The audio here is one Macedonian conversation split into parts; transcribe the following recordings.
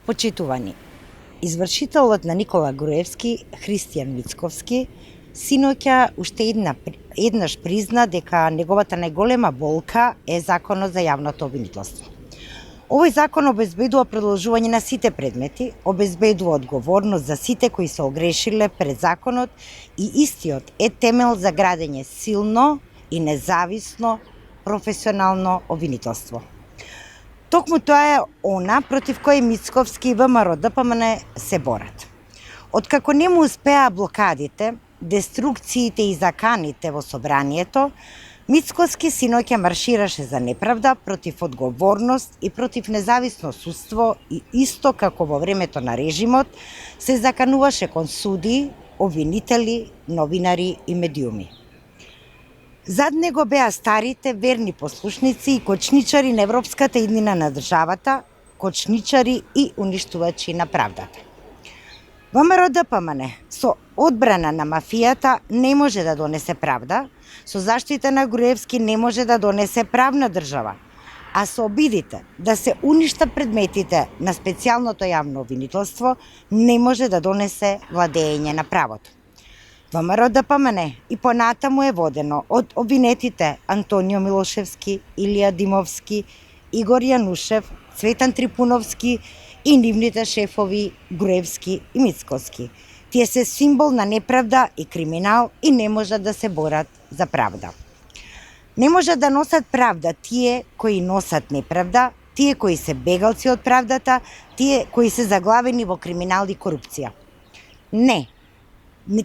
Почитувани, извршителот на Никола Груевски, Христијан Мицковски, синоќа уште еднаш призна дека неговата најголема болка е законот за јавното обвинителство. Овој закон обезбедува продолжување на сите предмети, обезбедува одговорност за сите кои се огрешиле пред законот и истиот е темел за градење силно и независно професионално обвинителство. Токму тоа е она против кој Мицковски и ВМРО ДПМН се борат. Откако не му успеа блокадите, деструкциите и заканите во собранието, Мицковски синоќа маршираше за неправда, против одговорност и против независно судство и исто како во времето на режимот се закануваше кон судии, обвинители, новинари и медиуми. Зад него беа старите верни послушници и кочничари на европската иднина на државата, кочничари и уништувачи на правдата. ВМРО ДПМН со одбрана на мафијата не може да донесе правда, со заштита на Груевски не може да донесе правна држава, а со обидите да се уништа предметите на специјалното јавно обвинителство не може да донесе владење на правото. ВМРО ДПМН и понатаму е водено од обвинетите Антонио Милошевски, Илија Димовски, Игор Јанушев, Цветан Трипуновски и нивните шефови Груевски и Мицковски. Тие се символ на неправда и криминал и не можат да се борат за правда. Не можат да носат правда тие кои носат неправда, тие кои се бегалци од правдата, тие кои се заглавени во криминал и корупција. Не,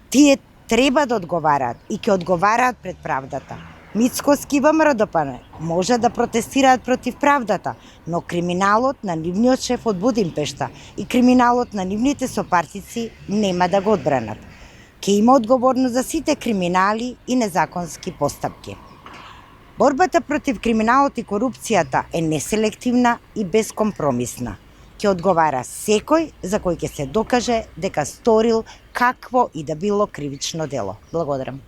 тие треба да одговараат и ќе одговараат пред правдата. Мицковски и ВМРО ДПМН можат да протестираат против правдата, но криминалот на нивниот шеф од Будимпешта и криминалот на нивните сопартици нема да го одбранат. Ке има одговорност за сите криминали и незаконски постапки. Борбата против криминалот и корупцијата е неселективна и безкомпромисна. Ќе одговара секој за кој ќе се докаже дека сторил какво и да било кривично дело. Благодарам.